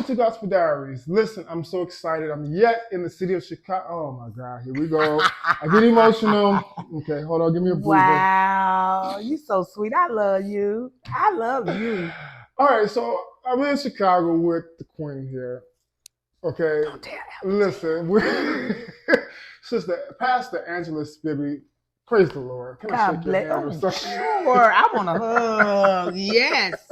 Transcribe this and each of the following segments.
to Gospel Diaries. Listen, I'm so excited. I'm yet in the city of Chicago. Oh my God, here we go. I get emotional. Okay, hold on, give me a breather. Wow, you so sweet. I love you. I love you. All right, so I'm in Chicago with the Queen here. Okay, Don't tell listen, Sister Pastor Angela Spivey. Praise the Lord. Can I God shake your bless. hand or Oh, something? sure. I want to hug. Yes.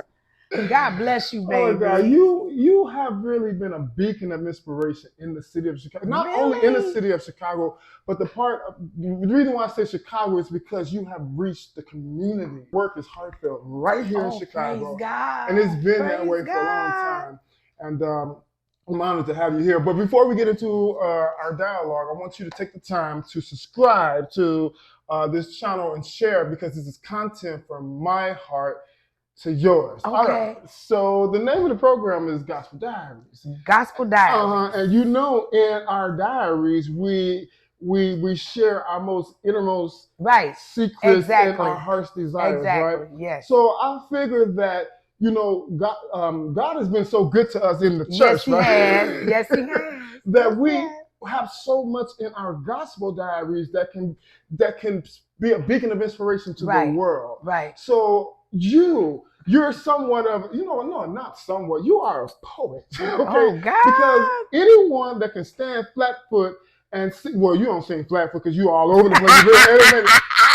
God bless you, Oh baby. God, you have really been a beacon of inspiration in the city of Chicago. Not only in the Really? city of Chicago, but the reason why I say Chicago is because you have reached the community. Work is heartfelt right here in Oh, Chicago, praise God. and it's been that Praise way for a long God. time. And I'm honored to have you here. But before we get into our dialogue, I want you to take the time to subscribe to this channel and share, because this is content from my heart to yours. Okay. All right. So the name of the program is Gospel Diaries. Gospel Diaries. And you know, in our diaries, we share our most innermost Right. secrets Exactly. and our heart's desires. Exactly. Right. Yes. So I figured that, you know, God has been so good to us in the church. Yes, He right? has. Yes, He has. That Yes, we he has. have so much in our gospel diaries that can be a beacon of inspiration to Right. the world. Right. So you're somewhat of, you know, no, not somewhat. You are a poet, okay? Oh, God. Because anyone that can stand flat foot and sing, well, you don't sing flat foot because you're all over the place, you're very animated,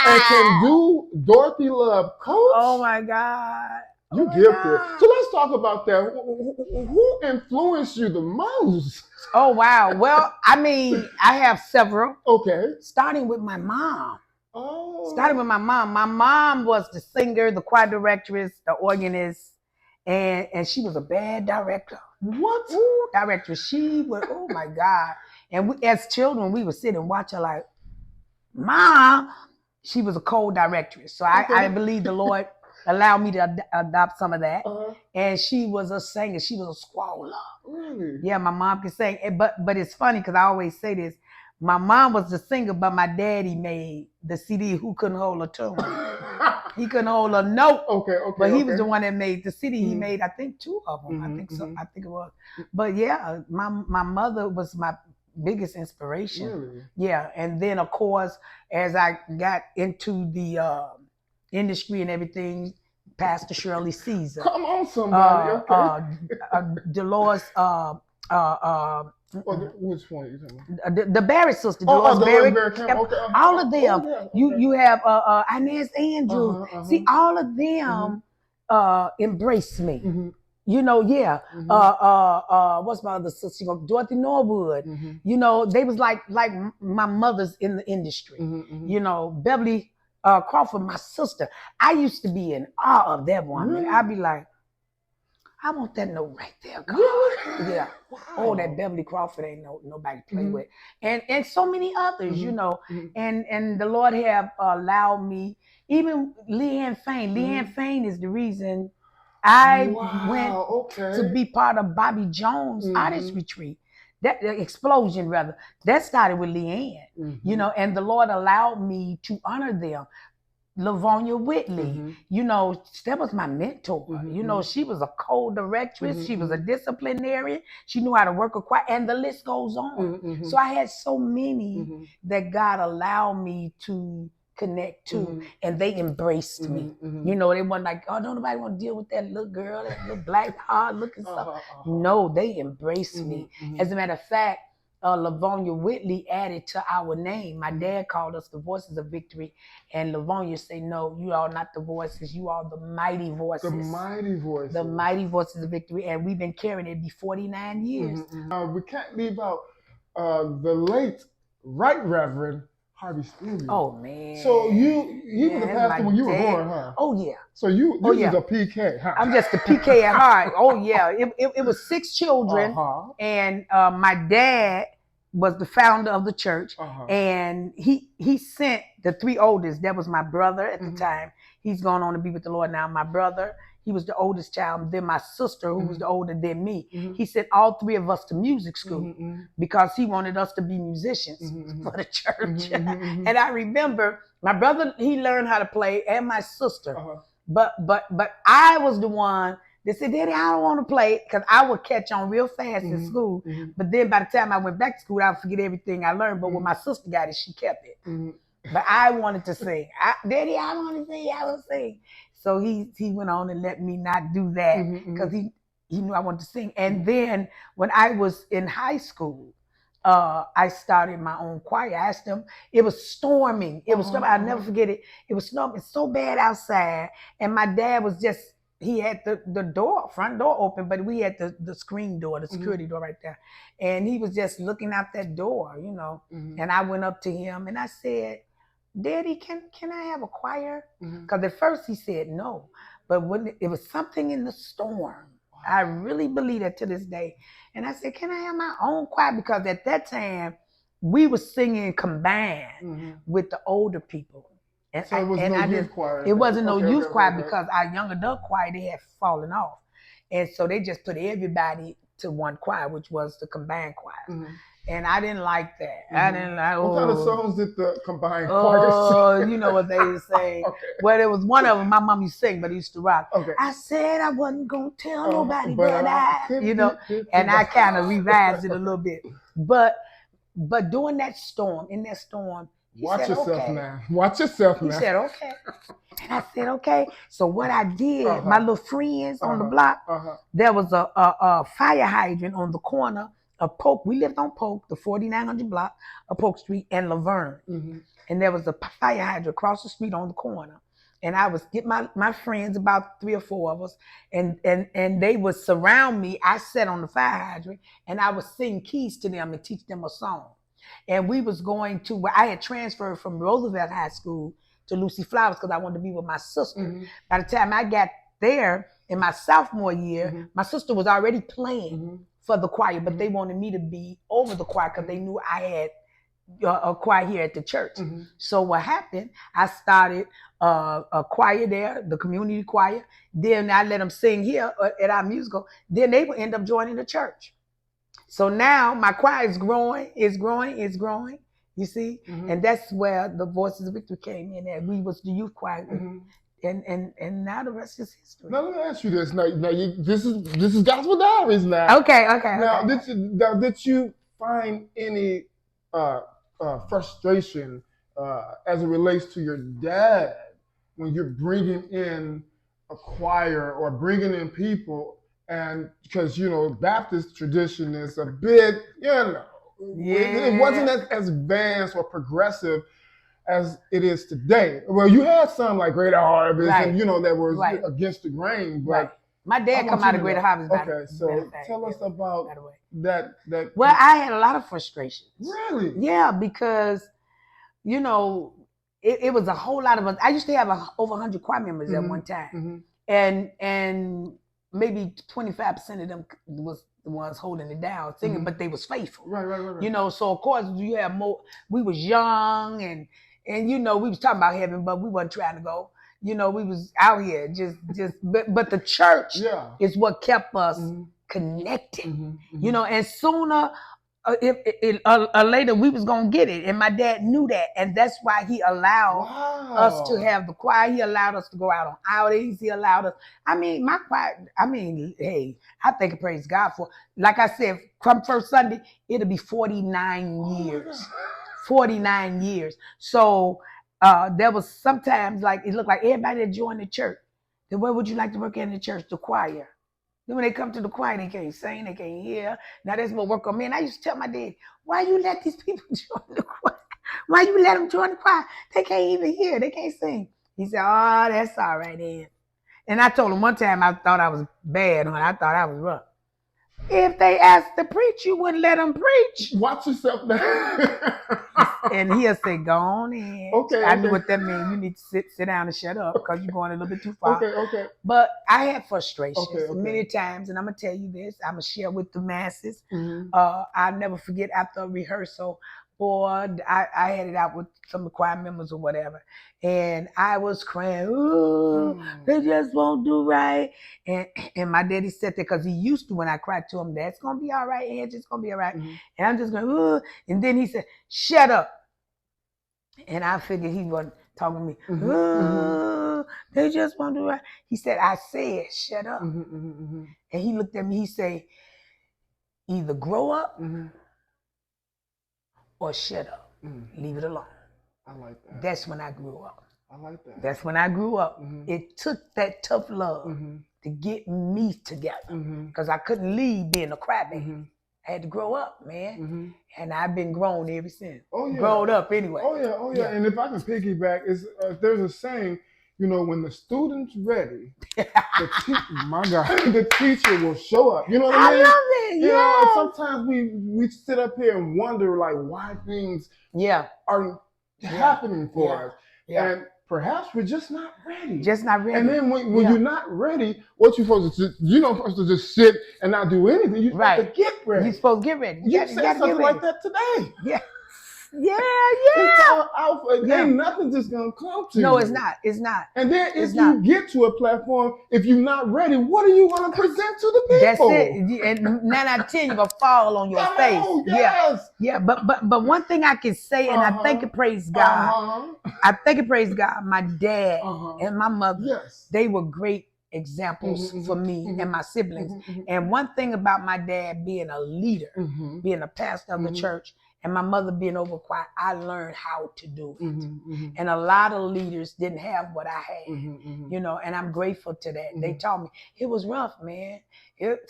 and can do Dorothy Love, Coach. Oh my God. You gifted. So let's talk about that. Who influenced you the most? Oh, wow. Well, I mean, I have several. Okay. Starting with my mom. Oh. Starting with my mom. My mom was the singer, the choir directress, the organist, and she was a bad director. What? Ooh, director. She was, oh my God. And we, as children, we would sit and watch her like, Mom. She was a co-directress. So I believe the Lord allowed me to adopt some of that. And she was a singer. She was a squaller. Really? Yeah, my mom could sing. But it's funny because I always say this. My mom was the singer, but my daddy made the CD Who Couldn't Hold a Tune. He couldn't hold a note. Okay. But he was the one that made the CD. He made, I think, 2 of them. Mm-hmm, I think so. I think it was. But yeah, my mother was my biggest inspiration. Really? Yeah. And then, of course, as I got into the industry and everything, Pastor Shirley Caesar. Come on, somebody. Dolores. Which one are you talking about? The Barrett sister, Dolores Barrett. Okay. All of them. Yeah. You have Inez Andrews. See, all of them embraced me. Mm-hmm. You know, yeah. Mm-hmm. What's my other sister? Dorothy Norwood. Mm-hmm. You know, they was like my mothers in the industry. Mm-hmm. You know, Beverly Crawford, my sister. I used to be in awe of that woman. Really? I'd be like, I want that note right there, God. Really? Yeah. Wow. Oh, that Beverly Crawford ain't nobody to play with. And so many others, you know. And the Lord have allowed me, even Leanne Fain. Leanne Fain is the reason I went to be part of Bobby Jones' artist retreat. That the explosion, rather. That started with Leanne, you know, and the Lord allowed me to honor them. Lavonia Whitley, you know, that was my mentor. You know, she was a co-directress. She was a disciplinarian. She knew how to work a choir, and the list goes on. So I had so many that God allowed me to connect to, and they embraced me. You know, they weren't like, oh, don't nobody want to deal with that little girl, that little black, hard-looking stuff. No, they embraced me. As a matter of fact, Lavonia Whitley added to our name. My dad called us the Voices of Victory, and Lavonia said, no, you are not the voices, you are the mighty voices. The mighty voices. The mighty voices of victory, and we've been carrying it for 49 years. We can't leave out the late Right Reverend Harvey Spivey. Oh, man. So he was a pastor when you were born, huh? Oh, yeah. So you was a PK, huh? I'm just a PK at heart. Oh, yeah. It was 6 children, and my dad was the founder of the church, and he sent the 3 oldest. That was my brother at the time. He's gone on to be with the Lord now. My brother, he was the oldest child. Then my sister, who was the older than me, he sent all 3 of us to music school because he wanted us to be musicians for the church. And I remember my brother, he learned how to play, and my sister. But I was the one They said, Daddy, I don't want to play, because I would catch on real fast in school. But then by the time I went back to school, I would forget everything I learned. But when my sister got it, she kept it. But I wanted to sing. Daddy, I want to sing. I want to sing. So he went on and let me not do that, because he knew I wanted to sing. And then when I was in high school, I started my own choir. I asked them, it was storming. It was storming. I'll never forget it. It was storming so bad outside. And my dad was just, he had the front door open, but we had the screen door, the security door right there. And he was just looking out that door, you know. And I went up to him and I said, Daddy, can I have a choir? Because at first he said no. But when it was something in the storm, I really believe that to this day. And I said, can I have my own choir? Because at that time, we were singing combined with the older people. And so it was no youth choir. It wasn't no youth choir because our young adult choir, they had fallen off. And so they just put everybody to one choir, which was the combined choir. And I didn't like that. I didn't like, what kind of songs did the combined choir sing? Oh, you know what they were saying. Well, there was one of them my mom used to sing, but he used to rock. I said I wasn't going to tell nobody, but I, you know, and I kind of revised it a little bit. But during that storm, Watch yourself now. Watch yourself now. He said, okay. And I said, okay. So what I did, my little friends on the block, there was a fire hydrant on the corner of Polk. We lived on Polk, the 4900 block of Polk Street and Laverne. And there was a fire hydrant across the street on the corner. And I was get my friends, about 3 or 4 of us, and they would surround me. I sat on the fire hydrant and I would sing keys to them and teach them a song. And we was going to, I had transferred from Roosevelt High School to Lucy Flowers because I wanted to be with my sister. By the time I got there in my sophomore year, my sister was already playing for the choir, but they wanted me to be over the choir because they knew I had a choir here at the church. So what happened, I started a choir there, the community choir. Then I let them sing here at our musical. Then they would end up joining the church. So now my choir is growing, you see? And that's where the Voices of Victory came in, and we was the youth choir. And now the rest is history. Now let me ask you this. Now this is Gospel Diaries now. Okay. Now, did you find any frustration as it relates to your dad when you're bringing in a choir or bringing in people? And because, you know, Baptist tradition is a bit, you know, it wasn't as advanced or progressive as it is today. Well, you had some like Greater Harvest, and, you know, that was against the grain. But my dad come out of Greater Harvest. Okay, so tell us about that. Well, I had a lot of frustrations. Really? Yeah, because, you know, it was a whole lot of us. I used to have over 100 choir members at one time. And maybe 25% of them was the ones holding it down, singing, but they was faithful. Right. You know, so of course you have more. We was young and you know, we was talking about heaven, but we wasn't trying to go. You know, we was out here but the church is what kept us connected. You know, and sooner later we was gonna get it, and my dad knew that, and that's why he allowed us to have the choir. He allowed us to go out on outings. He allowed us. I mean, my choir. I mean, hey, I thank and praise God for. Like I said, come first Sunday, it'll be 49 years. 49 years. So there was sometimes like it looked like everybody that joined the church. Then where would you like to work in the church? The choir. Then when they come to the choir, they can't sing, they can't hear. Now that's what work on me. And I used to tell my dad, why you let these people join the choir? Why you let them join the choir? They can't even hear, they can't sing. He said, oh, that's all right then. And I told him one time I thought I was bad, I thought I was rough. If they asked to preach, you wouldn't let them preach. Watch yourself now. And he'll say, go on in. Okay. I knew what that means. You need to sit down and shut up because you're going a little bit too far. Okay. But I had frustrations many times, and I'm going to tell you this. I'm going to share with the masses. I'll never forget after a rehearsal, boy, I had it out with some of the choir members or whatever. And I was crying, ooh, they just won't do right. And my daddy sat there because he used to, when I cried to him, that's going to be all right, Angie, it's going to be all right. And I'm just going, ooh. And then he said, shut up. And I figured he wasn't talking to me. Oh, they just want to do right. He said, I said, shut up. And he looked at me, he said, either grow up or shut up. Leave it alone. I like that. That's when I grew up. I like that. That's when I grew up. It took that tough love to get me together because I couldn't leave being a crybaby. I had to grow up, man. And I've been grown ever since. Oh, yeah. Grown up anyway. Oh, yeah. And if I can piggyback, there's a saying, you know, when the student's ready, the teacher will show up. You know what I mean? I love it. You know, and sometimes we sit up here and wonder, like, why things are happening for us. And perhaps we're just not ready. Just not ready. And then when you're not ready, what you're supposed to do, you're not supposed to just sit and not do anything. You're supposed to get ready. You're supposed to get ready. You said something like that today. Yeah. Ain't nothing just gonna come to you. No, it's not. It's not. And then if you get to a platform, if you're not ready, what are you gonna present to the people? That's it. And 9 out of 10, you're gonna fall on your face. Yes. Yeah. But one thing I can say, and I thank and praise God. I thank and praise God. My dad and my mother, they were great examples for me and my siblings. And one thing about my dad being a leader, being a pastor of the church, and my mother being over quiet, I learned how to do it. And a lot of leaders didn't have what I had, you know, and I'm grateful to that. They taught me. It was rough, man. It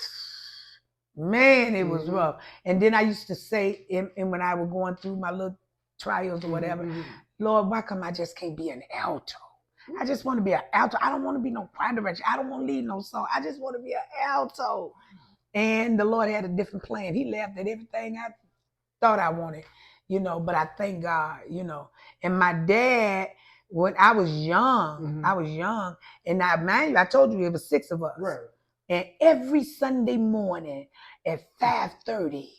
was rough. And then I used to say, and when I was going through my little trials or whatever, Lord, why come I just can't be an alto? I just want to be an alto. I don't want to be no choir director. I don't want to lead no song. I just want to be an alto. And the Lord had a different plan. He laughed at everything I thought I wanted, you know, but I thank God, you know. And my dad, when I was young, and now, mind you, I told you it was 6 of us. Right. And every Sunday morning at 5:30,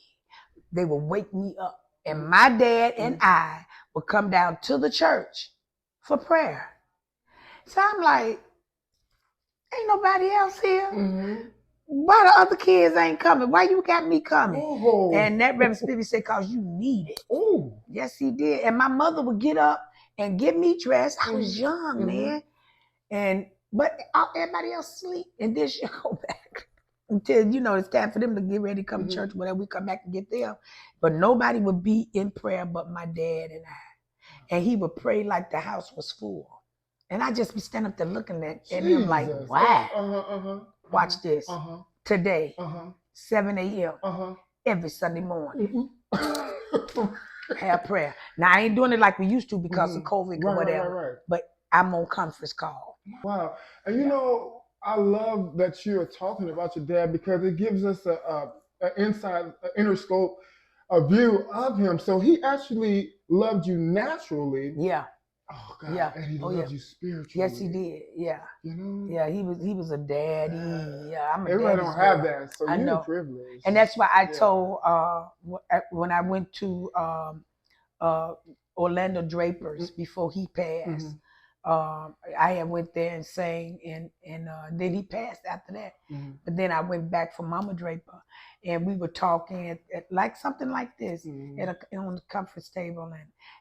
they would wake me up. And my dad and I would come down to the church for prayer. So I'm like, ain't nobody else here. Why the other kids ain't coming? Why you got me coming? Oh. And that Reverend Spivey said, cause you need it. Oh. Yes, he did. And my mother would get up and get me dressed. I was young, man. But everybody else sleep. And then she'll go back until, you know, it's time for them to get ready to come to church, whatever, we come back and get them. But nobody would be in prayer but my dad and I. And he would pray like the house was full. And I just be standing up there looking at him like, wow. Watch this. Today, 7 a.m. Every Sunday morning. Have prayer. Now, I ain't doing it like we used to because of COVID or whatever. But I'm on conference call. Wow. And you know, I love that you're talking about your dad because it gives us an inside, an inner scope, a view of him. So he actually loved you naturally. Yeah. Oh God, and he loved you spiritually. Yes, he did. Yeah. You know? Yeah, he was a daddy. Yeah, I'm a everybody don't have that, so you're privileged. And that's why I told when I went to Orlando Draper's before he passed. I had went there and sang, and then he passed after that. But then I went back for Mama Draper, and we were talking at like something like this on the conference table,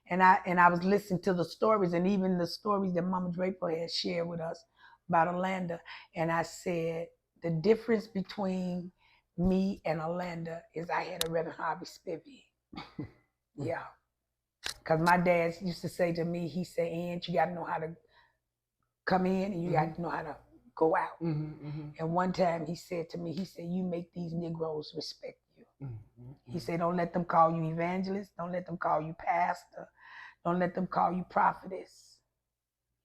and I was listening to the stories, and even the stories that Mama Draper had shared with us about Orlando. And I said the difference between me and Orlando is I had a Reverend Harvey Spivey. Yeah. Because my dad used to say to me, he said, Aunt, you got to know how to come in and you got to know how to go out. And one time he said to me, he said, you make these Negroes respect you. He said, don't let them call you evangelist. Don't let them call you pastor. Don't let them call you prophetess.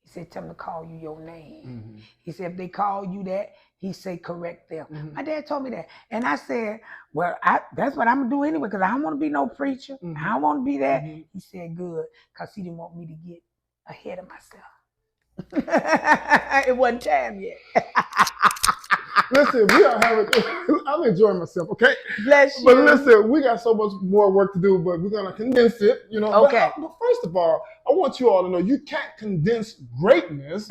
He said, tell them to call you your name. He said, if they call you that, he said, correct them. My dad told me that. And I said, well, that's what I'm going to do anyway, because I don't want to be no preacher. I don't want to be that. He said, good, because he didn't want me to get ahead of myself. It wasn't time yet. Listen, we are having, I'm enjoying myself, okay? Bless you. But listen, we got so much more work to do, but we're going to condense it, you know. Okay. But first of all, I want you all to know you can't condense greatness,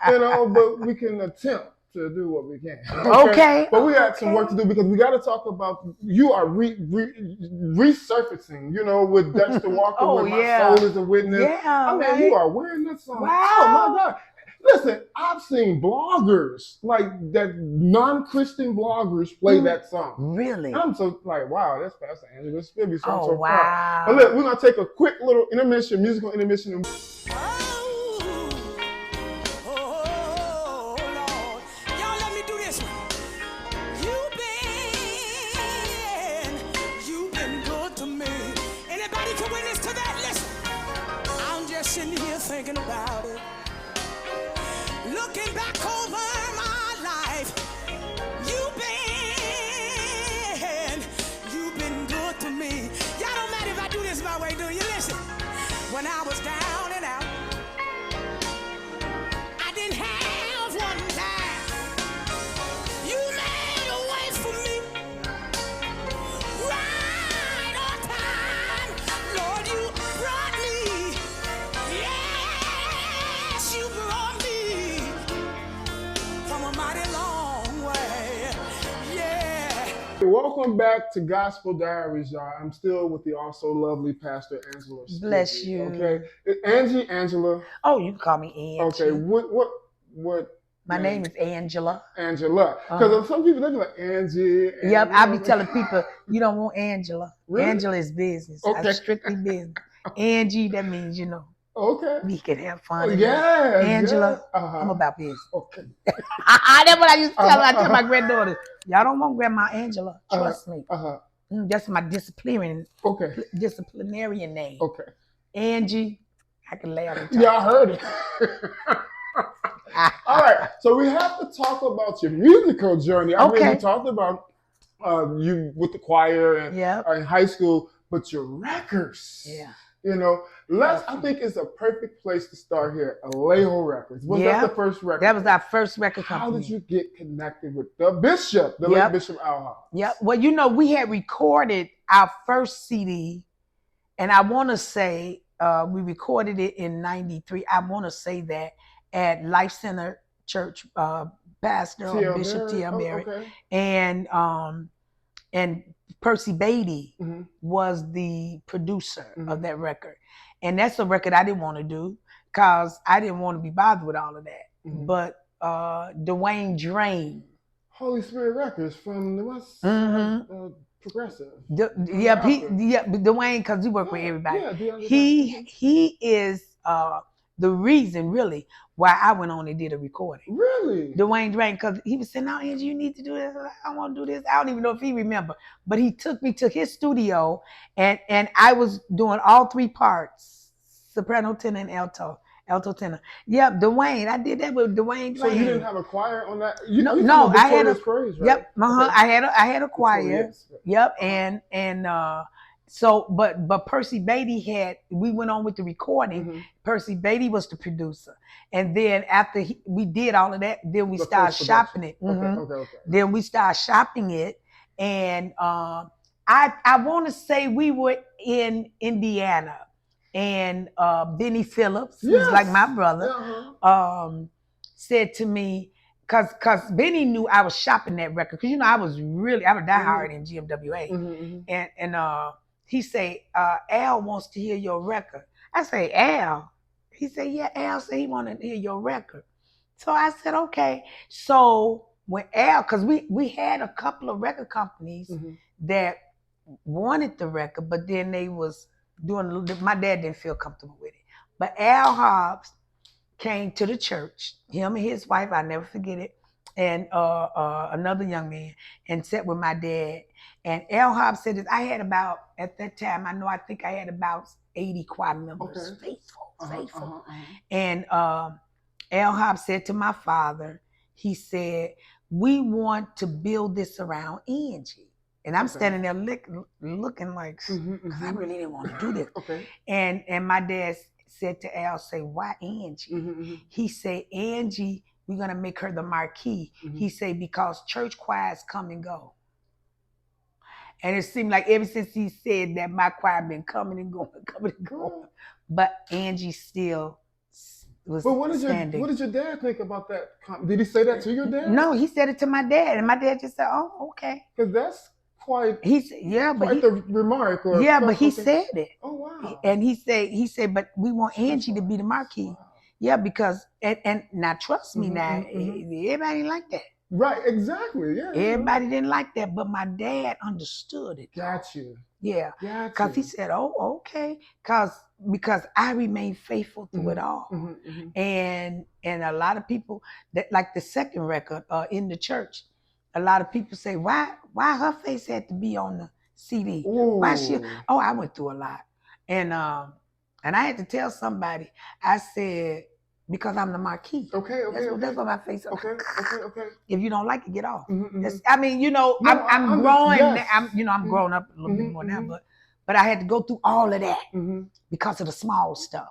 you know, but we can attempt to do what we can. Okay. But we got some work to do because we got to talk about you are resurfacing, you know, with Dexter Walker, with My Soul is a Witness. Yeah, I mean, right? you are wearing that song. Wow. Oh my God. Listen, I've seen bloggers, like that non-Christian bloggers play that song. Really? And I'm so like, wow, that's Pastor Angela Spivey. So I'm Oh, so wow. proud. But look, we're going to take a quick little intermission, musical intermission. Sitting here thinking about it, looking back over my life. You've been good to me. Y'all don't matter if I do this my way, do you? Listen, when I was down and out, I didn't have one dime. You made a way for me, right on time. Lord, you brought me. Yes, you brought me from a mighty long way. Yeah. Welcome back to Gospel Diaries, y'all. I'm still with the also lovely Pastor Angela Spivey. Bless you. Okay, Angie, Angela. Oh, you can call me Angie. Okay, what? My name is Angela. Angela. Because some people, they be like Angie. Yep, I be telling people, you don't want Angela. Really? Angela is business. Okay. That's strictly business. Angie, that means, you know, Okay. we can have fun. Yeah. Angela, Uh-huh. I'm about business. Okay. That's what I used to tell her. I tell my granddaughter, y'all don't want Grandma Angela. Trust me. That's my disciplinarian name. Okay. Angie, I can laugh and talk. Yeah, I heard it. All right, so we have to talk about your musical journey. I mean, we talked about you with the choir and in high school, but your records. Yeah. You know, I think it's a perfect place to start here. Alejo Records. Was that the first record? That was our first record company. How did you get connected with the bishop, the late Bishop Al Hobbs? Yep. Well, you know, we had recorded our first CD, and I want to say we recorded it in '93. I want to say that at Life Center Church, Pastor or Bishop T.L. Berry, and Percy Beatty was the producer of that record. And that's a record I didn't want to do because I didn't want to be bothered with all of that. But Dwayne Drain. Holy Spirit Records from the West Side, Progressive. Dwayne, because he worked with everybody. He is the reason, really, why I went on and did a recording. Really? Dwayne Drain, because he was saying, "No, Angie, you need to do this. I want to do this." I don't even know if he remember, but he took me to his studio, and I was doing all three parts: soprano, tenor, and alto tenor. Yep, Dwayne. I did that with Dwayne Drain. So you didn't have a choir on that? No, I had a praise, right? Yep, I had a choir. Yep, and so, but Percy Beatty we went on with the recording. Percy Beatty was the producer. And then after we did all of that, then we started shopping it. Then we started shopping it. And I want to say we were in Indiana. And Benny Phillips, who's like my brother, said to me, because Benny knew I was shopping that record. Because, you know, I was diehard in GMWA. And he said, Al wants to hear your record. I say, Al? He said, yeah, Al said he wanted to hear your record. So I said, okay. So when Al, because we had a couple of record companies that wanted the record, but then they was doing a little bit, my dad didn't feel comfortable with it. But Al Hobbs came to the church, him and his wife, I never forget it, and another young man, and sat with my dad. And Al Hobbs said that I had about, at that time, I think I had about 80 choir members, faithful. And Al Hobbs said to my father, he said, we want to build this around Angie. And I'm standing there looking like, because I really didn't want to do this. And my dad said to Al, say, why Angie? He said, Angie, we're going to make her the marquee. He said, because church choirs come and go. And it seemed like ever since he said that, my choir been coming and going. But Angie still was But what standing. did your dad think about that? Did he say that to your dad? No, he said it to my dad, and my dad just said, "Oh, okay." Because that's quite the remark. Or but he said it. Oh wow! And he said, but we want Angie to be the marquee. Wow. Yeah, because and now trust me, now mhm. everybody didn't like that. Right, exactly. Yeah. Everybody didn't like that, but my dad understood it. Got you. Yeah, Got because he you. said, "Oh, okay," because I remained faithful through it all, and a lot of people that like the second record in the church, a lot of people say, why her face had to be on the CD? Ooh. Why she? Oh, I went through a lot, and I had to tell somebody. I said, because I'm the marquee. Okay. That's what my face. Okay. If you don't like it, get off. Mhm. I mean, No, I'm growing. yes. I'm growing up a little bit more now, but I had to go through all of that because of the small stuff.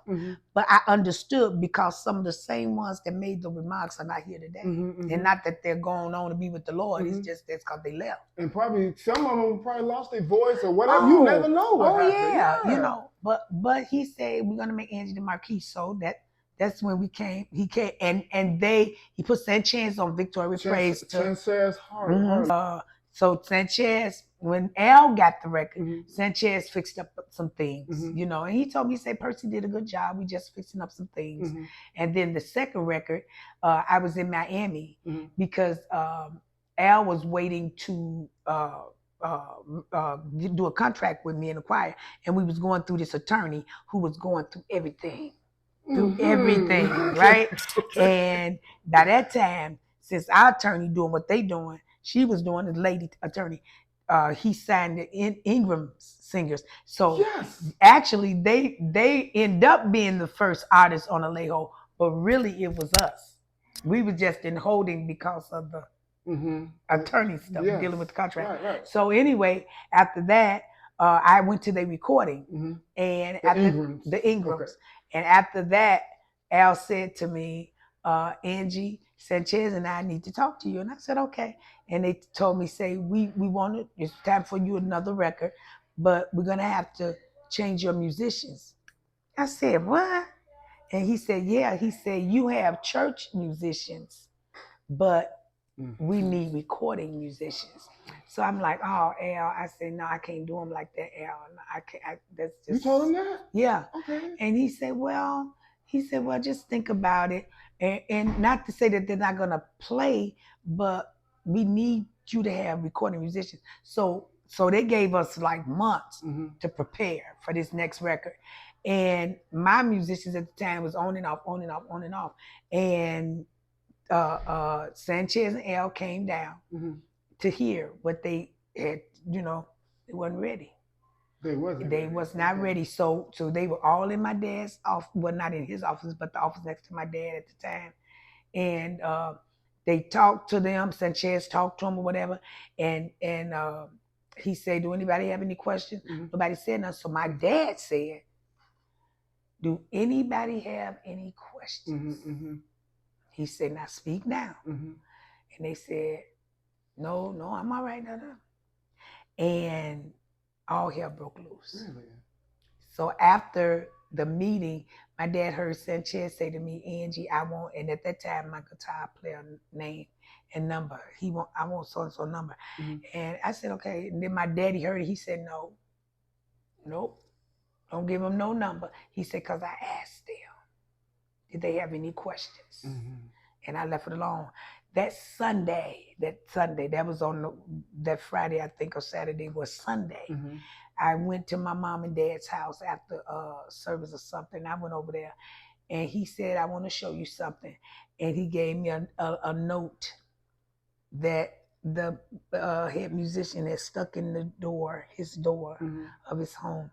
But I understood because some of the same ones that made the remarks are not here today, and not that they're going on to be with the Lord. It's just that's because they left. And probably some of them probably lost their voice or whatever. You never know what happened. Yeah, you know. But he said we're gonna make Angie the marquee, so that's when we came. He came and he put Sanchez on Victoria Praise. Sanchez hard. So Sanchez, when Al got the record, Sanchez fixed up some things, you know, and he told me, he said, Percy did a good job. We just fixing up some things. And then the second record, I was in Miami because Al was waiting to do a contract with me in the choir, and we was going through this attorney who was going through everything. Right? And by that time, since our attorney doing what they doing, she was doing the lady attorney. He signed the Ingram singers. So actually, they end up being the first artist on Alejo, but really it was us. We were just in holding because of the attorney stuff, dealing with the contract. Right. So anyway, after that, I went to the recording, and the Ingrams. Okay. And after that, Al said to me, Angie, Sanchez and I need to talk to you. And I said, okay. And they told me, say, we want it. It's time for you another record, but we're going to have to change your musicians. I said, what? And he said, yeah. He said, you have church musicians, but we need recording musicians. So I'm like, oh, Al. I said, no, I can't do them like that, Al. I can't. That's just. You told him that? Yeah. Okay. And he said, well, just think about it. And not to say that they're not going to play, but we need you to have recording musicians. So they gave us like months to prepare for this next record. And my musicians at the time was on and off. And Sanchez and Al came down to hear what they had, you know, they wasn't ready. They was not ready. So they were all in my dad's office. Well, not in his office, but the office next to my dad at the time. And they talked to them. Sanchez talked to them or whatever. And he said, do anybody have any questions? Nobody said nothing. So my dad said, do anybody have any questions? He said, now speak now. And they said, no, I'm all right now. And all hell broke loose. Really? So after the meeting, my dad heard Sanchez say to me, Angie, I want, and at that time my guitar player name and number, I want so-and-so number. And I said, okay. And then my daddy heard it. He said, nope, don't give him no number. He said, because I asked them, did they have any questions? And I left it alone. That Sunday, that was on that Friday, I think, or Saturday was Sunday. I went to my mom and dad's house after service or something. I went over there, and he said, I want to show you something. And he gave me a note that the head musician had stuck in his door of his home.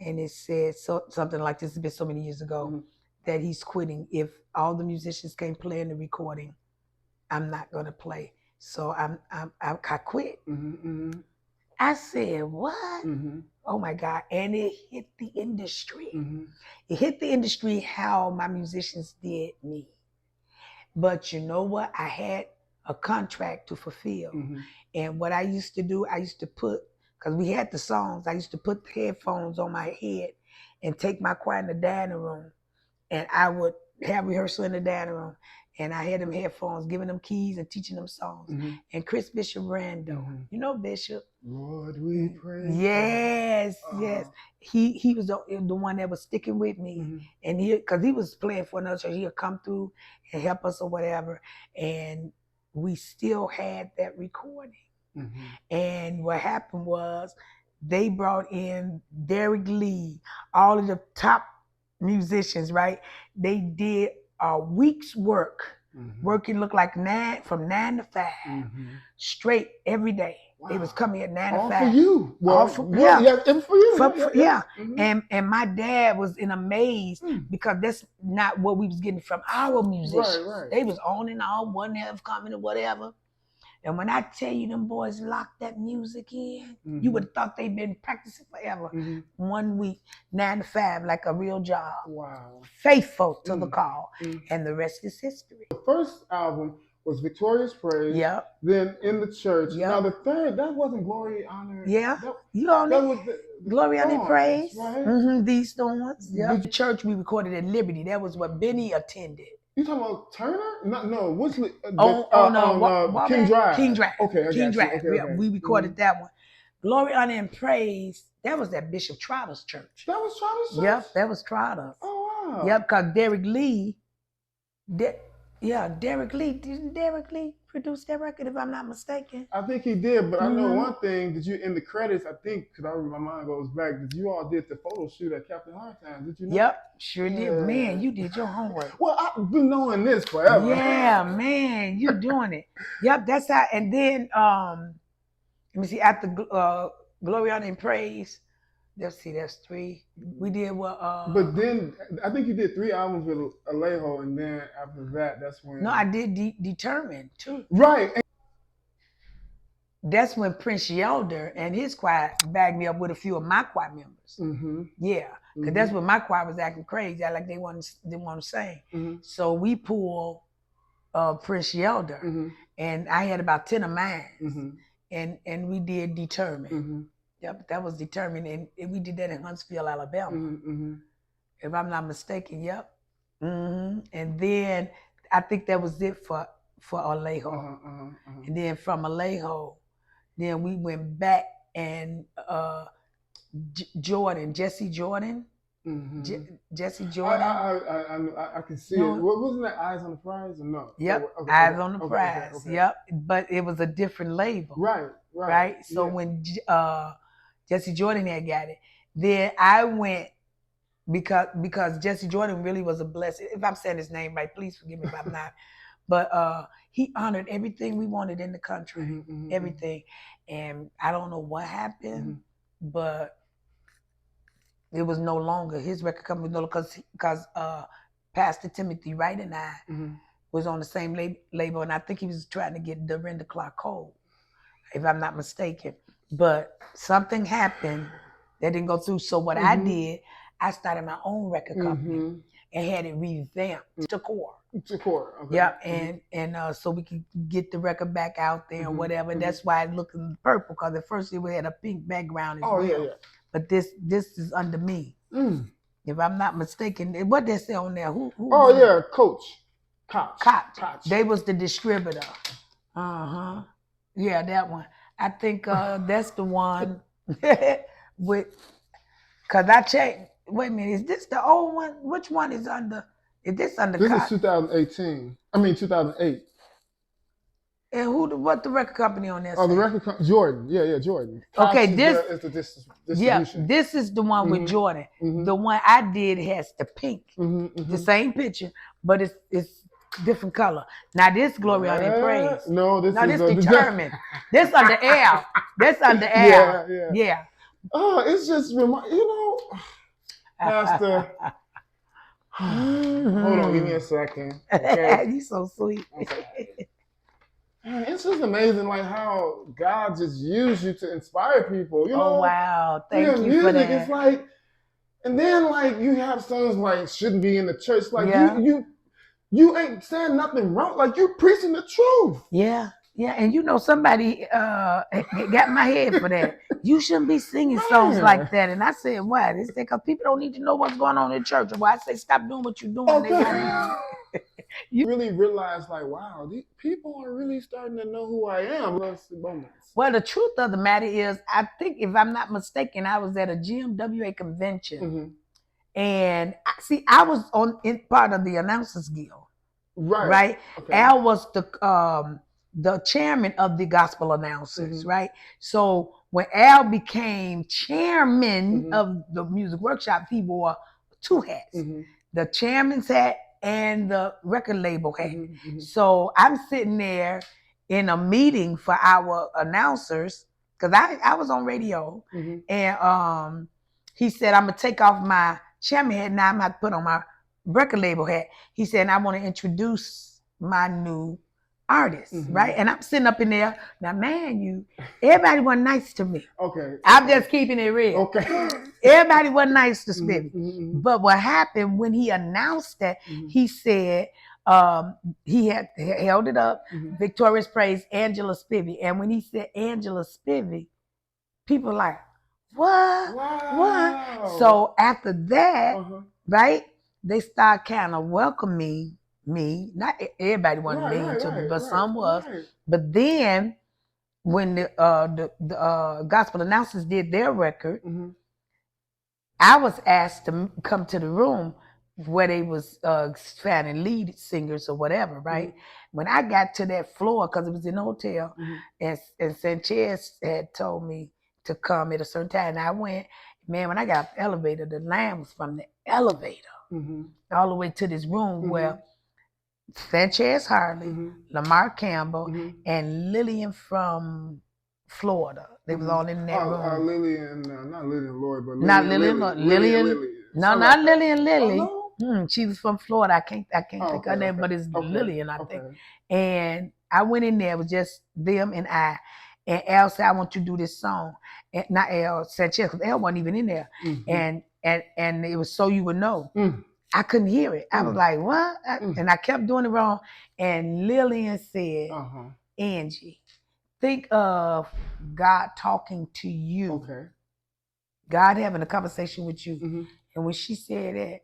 And it said something like this, it's been so many years ago, that he's quitting. If all the musicians can't play in the recording, I'm not gonna play. So I quit. I said, what? Oh my God. And it hit the industry. It hit the industry how my musicians did me. But you know what? I had a contract to fulfill. And what I used to do, I used to put, because we had the songs, I used to put the headphones on my head and take my choir in the dining room. And I would have rehearsal in the dining room. And I had them headphones, giving them keys and teaching them songs. And Chris Bishop Rando, you know Bishop? Lord, we pray. Yes, yes. He was the one that was sticking with me. And because he was playing for another church, he'll come through and help us or whatever. And we still had that recording. And what happened was they brought in Derek Lee, all of the top musicians, right? They did a week's work, working looked like from 9 to 5, straight every day. Wow. They was coming at 9 to 5. All for you. Well, all for, yeah. And for you. Yeah. And my dad was in a maze because that's not what we was getting from our musicians. Right. They was on and on, one half coming or whatever. And when I tell you them boys locked that music in, you would have thought they'd been practicing forever. 1 week, 9 to 5, like a real job. Wow. Faithful to the call. And the rest is history. The first album was Victorious Praise. Yep. Then In the Church. Yep. Now the third, that wasn't Glory, Honor. Yeah. That, you on that it? was Glory, Honor, and Praise. Right? These Storms. Yep. The church we recorded at Liberty. That was what Benny attended. You talking about Turner? No. What's no. King Drive. King Drive. Okay, King Drive. Okay. We recorded that one. Glory, Honor, and Praise. That was at Bishop Trotter's church. That was Trotter's church? Yep, that was Trotter's. Oh, wow. Yep, because Derek Lee, didn't Derek Lee produce that record, if I'm not mistaken? I think he did, but I know one thing. Did you, in the credits, I think, because my mind goes back, did you all did the photo shoot at Captain Hard Times? Did you know? Yep, sure did. Man, you did your homework. Well, I've been knowing this forever. Yeah, man, you're doing it. Yep, that's how. And then, let me see, after Glory, Honor, and Praise, let's see, that's 3. We did what? But then, I think you did 3 albums with Alejo, and then after that, that's when... No, I did Determined, too. Right. That's when Prince Yelder and his choir bagged me up with a few of my choir members. Yeah, because that's when my choir was acting crazy, like they want to sing. So we pulled Prince Yelder, and I had about 10 of mine, and we did Determined. Yep, that was Determined, and we did that in Huntsville, Alabama. If I'm not mistaken, yep. And then I think that was it for Alejo. And then from Alejo, then we went back and Jesse Jordan. Jesse Jordan. I can see it. Wasn't that Eyes on the Prize or no? Yep, Eyes on the Prize. Okay. Yep, but it was a different label. Right. So when Jesse Jordan had got it, then I went because Jesse Jordan really was a blessing. If I'm saying his name right, please forgive me if I'm not. But he honored everything we wanted in the country, everything. And I don't know what happened, but it was no longer, his record company was no longer, because Pastor Timothy Wright and I was on the same label, and I think he was trying to get the erix-clark code, if I'm not mistaken. But something happened that didn't go through. So what I did, I started my own record company and had it revamped to Core. Okay. Yeah, and so we could get the record back out there and whatever. And that's why it looked purple, because at first it had a pink background as well. Yeah. But this is under me. If I'm not mistaken, what they say on there? Who Koch. They was the distributor. Yeah, that one. I think that's the one with, because I checked. Wait a minute, is this the old one? Which one is under? Is this under? This is 2018. I mean 2008. And what the record company on there? Oh, the record company, Jordan. Yeah, Jordan. Okay, this is the distribution. Yeah, this is the one with Jordan. The one I did has the pink, the same picture, but it's different color. Now this Glory, Honor, and Praise. No, this is Determined. This under L. This under L. Yeah. Oh, it's just Pastor. Hold on, give me a second. Okay. You so sweet. Okay. Man, it's just amazing, like how God just used you to inspire people. Oh wow! Thank you music, for that. It's like, and then like you have songs like "Shouldn't Be in the Church." Like you ain't saying nothing wrong. Like you preaching the truth. Yeah. Yeah, and you know somebody got my head for that. You shouldn't be singing songs like that. And I said, why? They said, because people don't need to know what's going on in church. Well, I say, stop doing what you're doing. They gonna You really realize, like, wow, these people are really starting to know who I am. Moments. Well, the truth of the matter is, I think if I'm not mistaken, I was at a GMWA convention, and I was in part of the Announcers Guild. Right. Okay. Al was the chairman of the gospel announcers, right? So when Al became chairman of the music workshop, he wore two hats, the chairman's hat and the record label hat. So I'm sitting there in a meeting for our announcers, because I was on radio, and he said, I'm gonna take off my chairman hat, now I'm gonna put on my record label hat. He said, I want to introduce my new artist, right? And I'm sitting up in there. Now, man, everybody wasn't nice to me. Okay. I'm just keeping it real. Okay. Everybody wasn't nice to Spivey. But what happened when he announced that, he said, he had held it up, Victorious Praise, Angela Spivey. And when he said Angela Spivey, people were like, what? Wow. What? So after that, right? They start kind of welcoming me. Not everybody wasn't mean to me, but some was. But then when the gospel announcers did their record, I was asked to come to the room where they was finding lead singers or whatever, right? When I got to that floor, because it was in a hotel, and Sanchez had told me to come at a certain time, and I went. Man, when I got off the elevator, the line was from the elevator all the way to this room where Sanchez Harley, Lamar Campbell, and Lillian from Florida. They was all in that room. Lillian, not Lillian Lloyd, but not Lillian. No, not Lillian Lily. Oh, no? She was from Florida. I can't think her name, but it's Lillian, I think. And I went in there. It was just them and I. And Al said, I want you to do this song. And not Al, Sanchez, because Al wasn't even in there. And it was So You Would Know. I couldn't hear it. I was like, what? And I kept doing it wrong. And Lillian said, Angie, think of God talking to you. Okay. God having a conversation with you. And when she said that,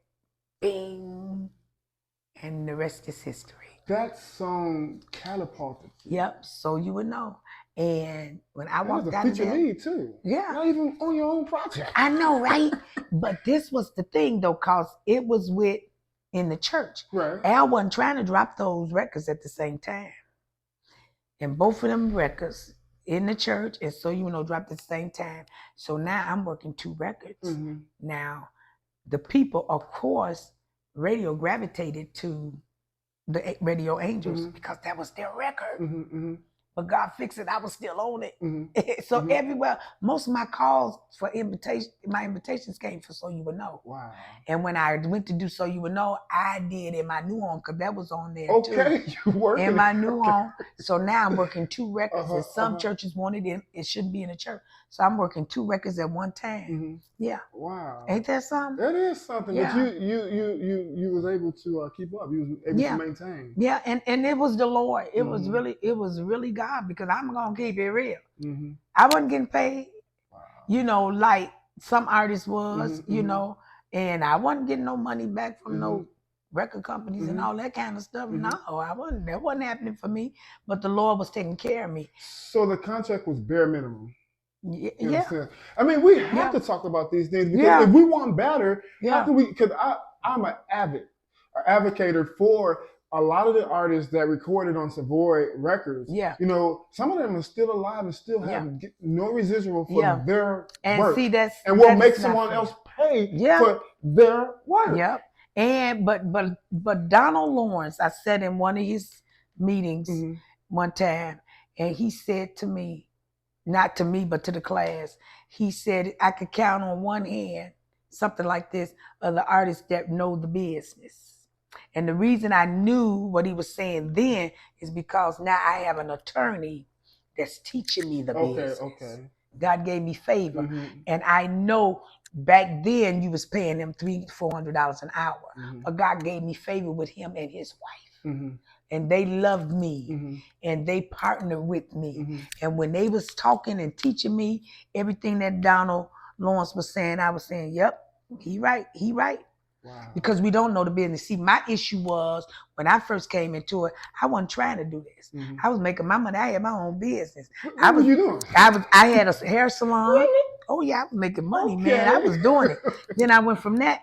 bing, and the rest is history. That song catapulted you. Yep, So You Would Know. And when I walked out of there, lead too. Yeah. Not even on your own project. I know, right? But this was the thing though, cause it was in the church. Right. Al wasn't trying to drop those records at the same time. And both of them records in the church and So You Know dropped at the same time. So now I'm working 2 records. Now, the people, of course, radio gravitated to the Radio Angels because that was their record. But God fixed it. I was still on it. So everywhere, most of my calls for my invitations came for So You Would Know. Wow. And when I went to do So You Would Know, I did in my new home because that was on there too. Okay, you working in my new home. So now I'm working 2 records. And some churches wanted it shouldn't be in a church. So I'm working 2 records at one time. Yeah. Wow. Ain't that something? That is something. Yeah. But you was able to keep up. You was able to maintain. Yeah, and it was the Lord. It was really God, because I'm gonna keep it real. I wasn't getting paid, like some artists was, and I wasn't getting no money back from no record companies and all that kind of stuff. No, I wasn't. That wasn't happening for me. But the Lord was taking care of me. So the contract was bare minimum. Yeah. I mean, we have to talk about these things because if we want better, how can we? Because I'm an advocator for a lot of the artists that recorded on Savoy Records. Yeah. Some of them are still alive and still have no residual for their work. See, and will make someone else pay for their work. Yep. And but Donald Lawrence, I sat in one of his meetings one time, and he said to me, not to me, but to the class, he said, I could count on one hand, something like this, of the artists that know the business. And the reason I knew what he was saying then is because now I have an attorney that's teaching me the business. Okay. God gave me favor. And I know back then you was paying them $300-400 an hour. But God gave me favor with him and his wife. and they loved me, and they partnered with me. And when they was talking and teaching me everything that Donald Lawrence was saying, I was saying, yep, he right. Wow. Because we don't know the business. See, my issue was when I first came into it, I wasn't trying to do this. I was making my money. I had my own business. What were you doing? I had a hair salon. Oh yeah, I was making money, man. I was doing it. Then I went from that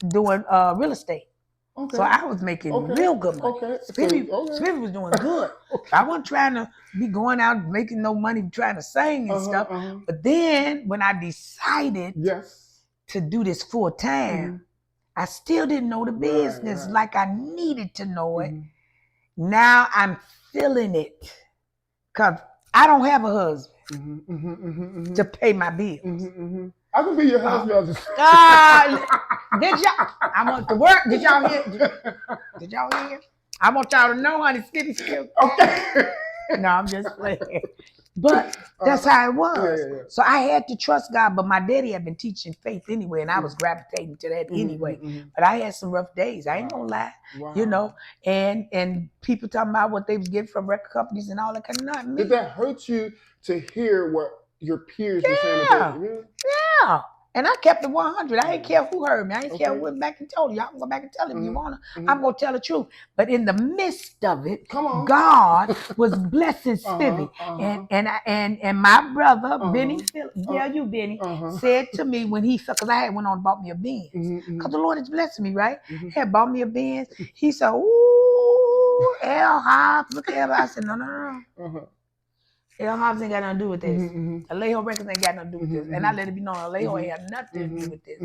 doing real estate. Okay. So I was making real good money. Okay. Spivey was doing good. I wasn't trying to be going out making no money trying to sing and stuff. But then when I decided to do this full time, I still didn't know the business like I needed to know it. Now I'm feeling it because I don't have a husband to pay my bills. I can be your husband. Did y'all? I want to work. Did y'all hear? Did y'all hear? I want y'all to know, honey, Skitty Skip. Okay. No, I'm just playing. But that's how it was. So I had to trust God. But my daddy had been teaching faith anyway, and I was gravitating to that anyway. But I had some rough days. I ain't gonna lie. You know, and people talking about what they was getting from record companies and all that kind of not me. Did that hurt you to hear what your peers were saying? Really? Yeah. And I kept it 100. I didn't care who heard me. I didn't care who went back and told you. Y'all can go back and tell him if you want to. I'm going to tell the truth. But in the midst of it, God was blessing Spivey. And my brother, Benny, Benny, said to me when he said, because I had went on and bought me a Benz. Because the Lord is blessing me, right? He had bought me a Benz. He said, ooh, L. Hobbs, look at L. I said, no. L. Hobbs ain't got nothing to do with this. Alejo Records ain't got nothing to do with this. And I let it be known, Alejo ain't got nothing to do with this.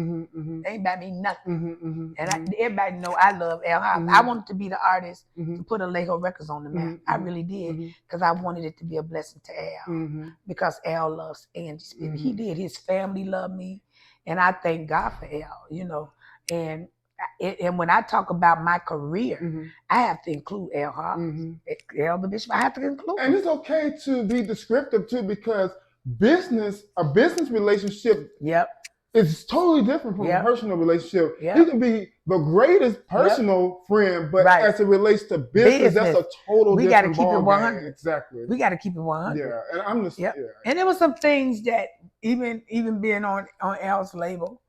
They ain't about me nothing. And everybody know I love L. Hobbs. I wanted to be the artist to put Alejo Records on the map. I really did. Because I wanted it to be a blessing to Al. Because Al loves Andy Spivey. He did. His family loved me. And I thank God for Al, you know. And when I talk about my career, I have to include L. Hobbs, L. the Bishop. I have to include. And it's okay to be descriptive too, because a business relationship, is totally different from a personal relationship. You can be the greatest personal friend, but as it relates to business, that's a total different ballgame. We got to keep it 100. Exactly. We got to keep it 100. Yeah, and I'm just And there was some things that even being on Al's label.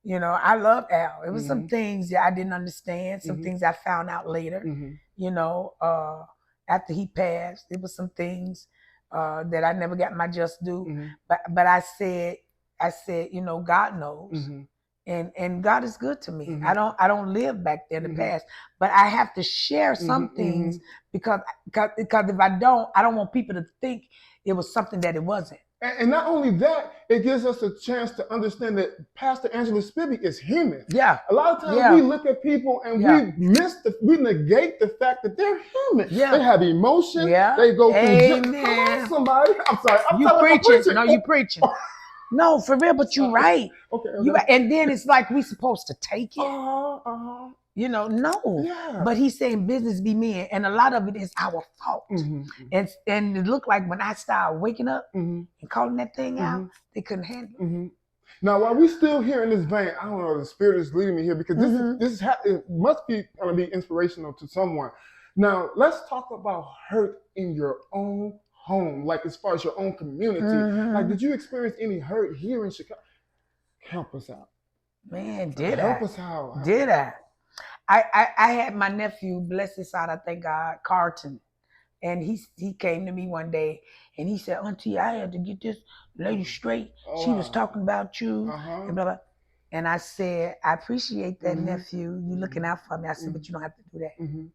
You know, I love Al. It was some things that I didn't understand, some things I found out later. You know, after he passed, there was some things that I never got my just due. But I said, you know, God knows, and God is good to me. I don't live back there in the past, but I have to share some things because if I don't want people to think it was something that it wasn't. And not only that, it gives us a chance to understand that Pastor Angela Spivey is human. Yeah. A lot of times we look at people and we negate the fact that they're human. Yeah. They have emotion. Yeah. They go through. Come on, somebody. I'm sorry. You preaching. No, you preaching. No, for real, but you're right. Okay. You right. And then it's like we supposed to take it. You know, no. Yeah. But he's saying business be men, and a lot of it is our fault. And it looked like when I started waking up and calling that thing out, they couldn't handle it. Now, while we still here in this vein, I don't know, the Spirit is leading me here because it must be going to be inspirational to someone. Now, let's talk about hurt in your own home, like as far as your own community. Like, did you experience any hurt here in Chicago? Help us out. Man, did Help us out. Did I? I had my nephew, bless his heart, I thank God, Carlton. And he came to me one day and he said, Auntie, I had to get this lady straight. She was talking about you and blah, blah. And I said, I appreciate that, nephew. You looking out for me. I said, but you don't have to do that.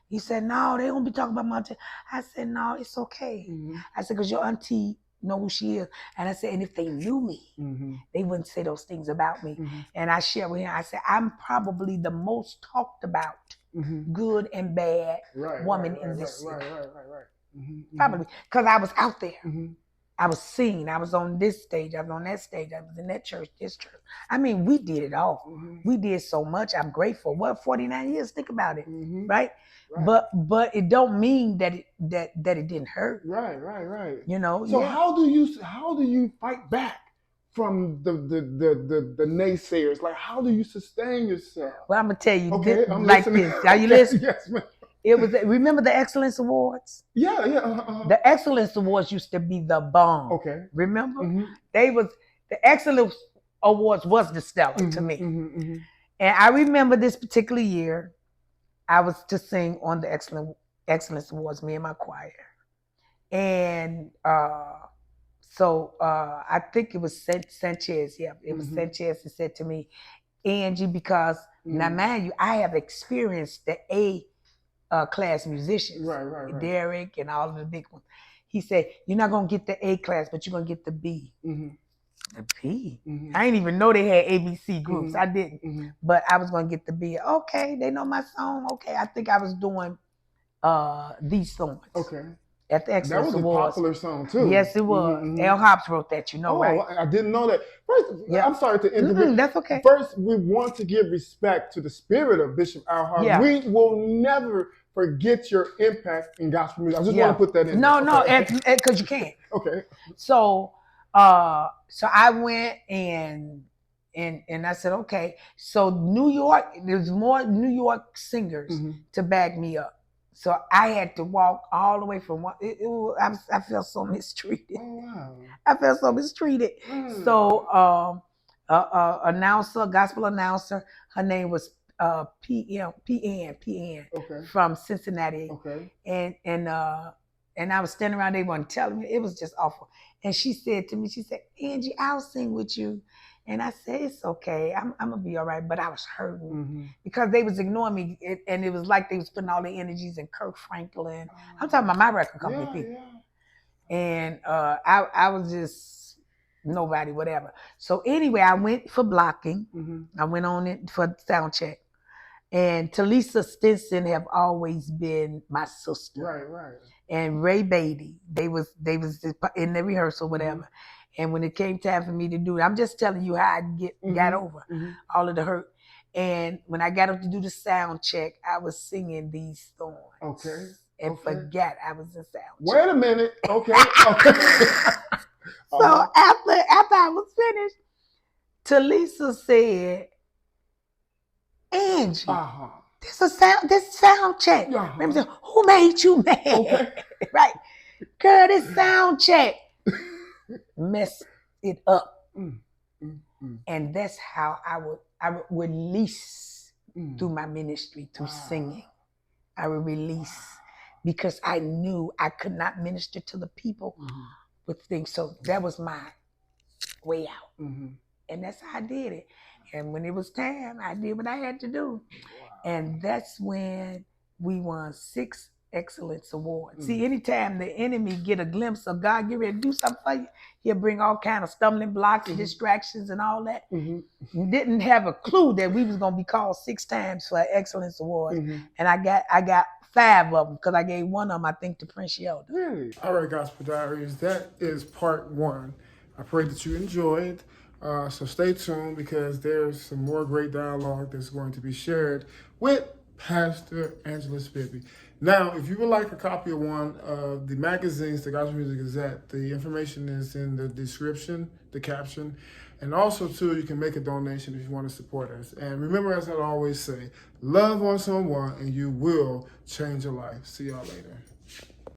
He said, no, they won't be talking about my auntie. I said, no, it's okay. I said, because your auntie know who she is. And I said, and if they knew me, they wouldn't say those things about me. And I shared with him, I said, I'm probably the most talked about good and bad woman in this city. Probably, because I was out there. I was seen. I was on this stage. I was on that stage. I was in that church, this church. I mean, we did it all. We did so much. I'm grateful. What, 49 years? Think about it, right? But it don't mean that it didn't hurt. Right. You know. So how do you fight back from the naysayers? Like, how do you sustain yourself? Well, I'm gonna tell you this. Are you listening? Yes, ma'am. It was. Remember the Excellence Awards? Yeah. The Excellence Awards used to be the bomb. Okay. Remember? Mm-hmm. The Excellence Awards was the stellar to me. Mm-hmm. And I remember this particular year, I was to sing on the Excellence Awards, me and my choir. And so I think it was Sanchez. Yeah, it was Sanchez that said to me, Angie, because now mind you, I have experienced the A class musicians, right. Derek and all of the big ones. He said, you're not going to get the A class, but you're going to get the B. The B? I didn't even know they had ABC groups. I didn't. But I was going to get the B. Okay, they know my song. Okay, I think I was doing These Songs. Okay. At the Excellence That was Awards. a popular song too. Yes, it was. L. Hobbs wrote that, right? I didn't know that. First, I'm sorry to interrupt. That's okay. First, we want to give respect to the spirit of Bishop Al Hobbs. Yeah. We will never forget your impact in gospel music. I just want to put that in. No, because you can't. Okay. So I went and I said, okay. So New York, there's more New York singers to back me up. So I had to walk all the way from one. I felt so mistreated. Oh, wow. I felt so mistreated. So gospel announcer, her name was PN from Cincinnati. Okay. And I was standing around, they weren't telling me. It was just awful. And she said to me, she said, Angie, I'll sing with you. And I said, it's okay. I'm going to be all right. But I was hurting because they was ignoring me. And it was like they was putting all their energies in Kirk Franklin. I'm talking about my record company people. Yeah. And I was just nobody, whatever. So anyway, I went for blocking. I went on it for sound check. And Talisa Stinson have always been my sister. Right. And Ray Beatty, they was in the rehearsal, whatever. And when it came time for me to do it, I'm just telling you how I got over all of the hurt. And when I got up to do the sound check, I was singing These Thorns. Okay. And forgot I was in sound check. Wait a minute. Okay. So after I was finished, Talisa said, Angie, this sound check. Said, who made you mad? Okay. Right. Girl, this sound check messed it up. And that's how I would release through my ministry, through singing. I would release because I knew I could not minister to the people with things. So that was my way out. And that's how I did it. And when it was time, I did what I had to do. And that's when we won 6 Excellence Awards. See, anytime the enemy get a glimpse of God get ready to do something for you, he'll bring all kind of stumbling blocks and distractions and all that. Didn't have a clue that we was gonna be called 6 times for Excellence Awards. And I got 5 of them because I gave one of them, I think, to Prince Yelder. Really? All right, Gospel Diaries, that is part 1. I pray that you enjoyed. So stay tuned because there's some more great dialogue that's going to be shared with Pastor Angela Spivey. Now, if you would like a copy of one of the magazines, the Gospel Music Gazette, the information is in the description, the caption. And also, too, you can make a donation if you want to support us. And remember, as I always say, love on someone and you will change your life. See y'all later.